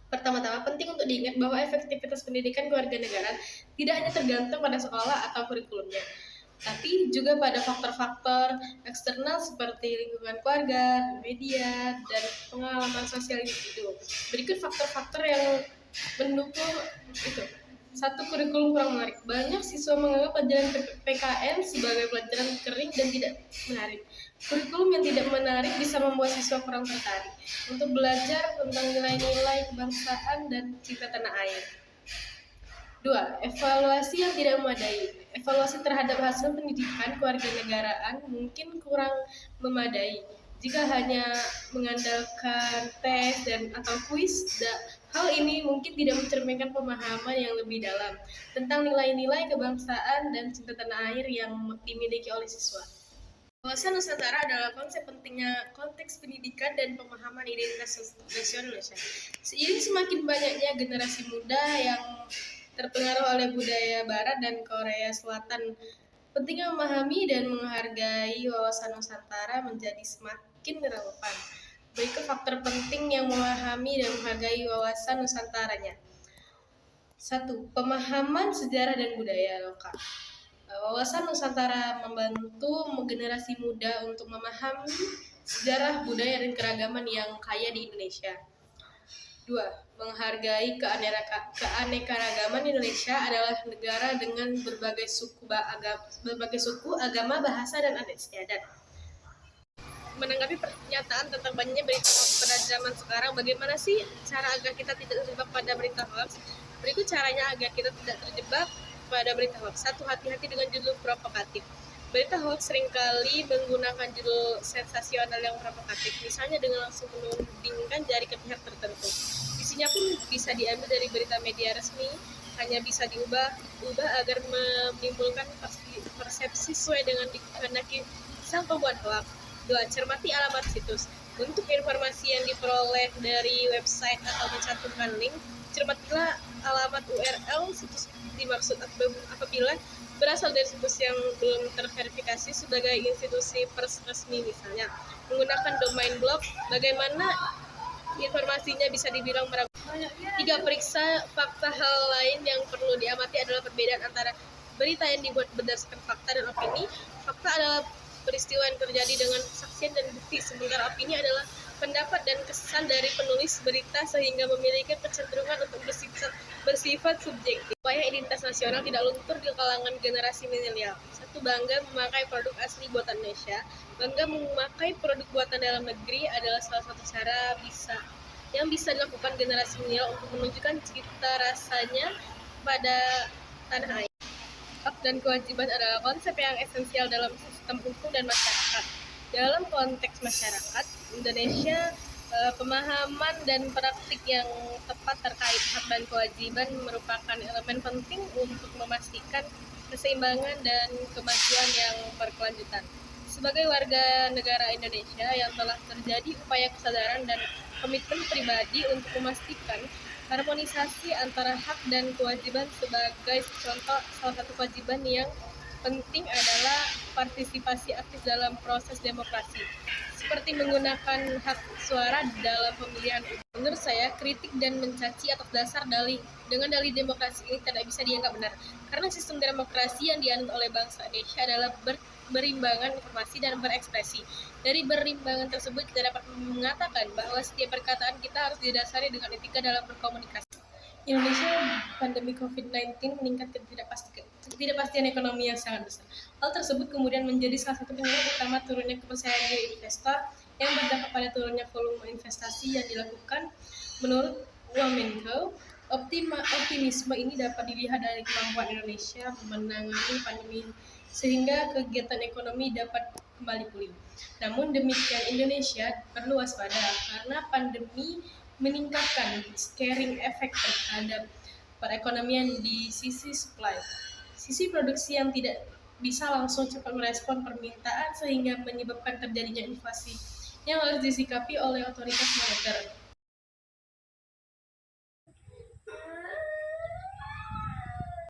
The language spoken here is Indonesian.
Pertama-tama penting untuk diingat bahwa efektivitas pendidikan kewarganegaraan tidak hanya tergantung pada sekolah atau kurikulumnya, tapi juga pada faktor-faktor eksternal seperti lingkungan keluarga, media, dan pengalaman sosial individu. Berikut faktor-faktor yang mendukung itu. Satu, kurikulum kurang menarik. Banyak siswa menganggap pelajaran PKN sebagai pelajaran kering dan tidak menarik. Kurikulum yang tidak menarik bisa membuat siswa kurang tertarik untuk belajar tentang nilai-nilai kebangsaan dan cinta tanah air. Dua, evaluasi yang tidak memadai. Evaluasi terhadap hasil pendidikan kewarganegaraan mungkin kurang memadai. Jika hanya mengandalkan tes dan atau kuis, hal ini mungkin tidak mencerminkan pemahaman yang lebih dalam tentang nilai-nilai kebangsaan dan cinta tanah air yang dimiliki oleh siswa. Wawasan Nusantara adalah konsep pentingnya konteks pendidikan dan pemahaman identitas nasional Indonesia. Seiring semakin banyaknya generasi muda yang terpengaruh oleh budaya Barat dan Korea Selatan, pentingnya memahami dan menghargai wawasan Nusantara menjadi semakin relevan. Berikut faktor penting yang memahami dan menghargai wawasan Nusantaranya. Satu, pemahaman sejarah dan budaya lokal. Wawasan Nusantara membantu generasi muda untuk memahami sejarah, budaya, dan keragaman yang kaya di Indonesia. Dua, menghargai keanekaragaman Indonesia adalah negara dengan berbagai suku, agama, bahasa, dan adat istiadat. Menanggapi pernyataan tentang banyaknya berita hoax pada zaman sekarang, bagaimana sih cara agar kita tidak terjebak pada berita hoax? Berikut caranya agar kita tidak terjebak pada berita hoax. Satu, hati-hati dengan judul provokatif. Berita hoax seringkali menggunakan judul sensasional yang provokatif, misalnya dengan langsung menudingkan jari ke pihak tertentu. Isinya pun bisa diambil dari berita media resmi, hanya bisa diubah agar menimbulkan persepsi sesuai dengan dikehendaki sang pembuat hoax. Dua, cermati alamat situs. Untuk informasi yang diperoleh dari website atau mencantumkan link, cermatilah alamat URL situs dimaksud apabila berasal dari situs yang belum terverifikasi sebagai institusi pers resmi misalnya. Menggunakan domain blog, bagaimana informasinya bisa dibilang meragukan. Tiga, periksa fakta. Hal lain yang perlu diamati adalah perbedaan antara berita yang dibuat berdasarkan fakta dan opini. Fakta adalah peristiwa yang terjadi dengan kesaksian dan bukti, sementara opini adalah pendapat dan kesan dari penulis berita sehingga memiliki kecenderungan untuk bersifat subjektif. Supaya identitas nasional tidak luntur di kalangan generasi milenial. Satu, bangga memakai produk asli buatan Indonesia. Bangga memakai produk buatan dalam negeri adalah salah satu cara yang bisa dilakukan generasi milenial untuk menunjukkan cita rasanya pada tanah air. Hak dan kewajiban adalah konsep yang esensial dalam sistem hukum dan masyarakat. Dalam konteks masyarakat Indonesia, pemahaman dan praktik yang tepat terkait hak dan kewajiban merupakan elemen penting untuk memastikan keseimbangan dan kemajuan yang berkelanjutan. Sebagai warga negara Indonesia yang telah terjadi upaya kesadaran dan komitmen pribadi untuk memastikan harmonisasi antara hak dan kewajiban. Sebagai contoh, salah satu kewajiban yang penting adalah partisipasi aktif dalam proses demokrasi, seperti menggunakan hak suara dalam pemilihan umum. Menurut saya, kritik dan mencaci atas dasar dengan dalih demokrasi ini tidak bisa dianggap benar, karena sistem demokrasi yang dianut oleh bangsa Indonesia adalah berimbangan informasi dan berekspresi. Dari berimbangan tersebut, kita dapat mengatakan bahwa setiap perkataan kita harus didasari dengan etika dalam berkomunikasi. Indonesia, pandemi COVID-19 meningkatkan ketidakpastian ekonomi yang sangat besar. Hal tersebut kemudian menjadi salah satu penyebab utama turunnya kepercayaan diri investor yang berdampak pada turunnya volume investasi yang dilakukan. Menurut Wamenko, optimisme ini dapat dilihat dari kemampuan Indonesia menangani pandemi sehingga kegiatan ekonomi dapat kembali pulih. Namun demikian, Indonesia perlu waspada karena pandemi meningkatkan scaring efek terhadap perekonomian di sisi supply. Sisi produksi yang tidak bisa langsung cepat merespon permintaan sehingga menyebabkan terjadinya inflasi yang harus disikapi oleh otoritas moneter.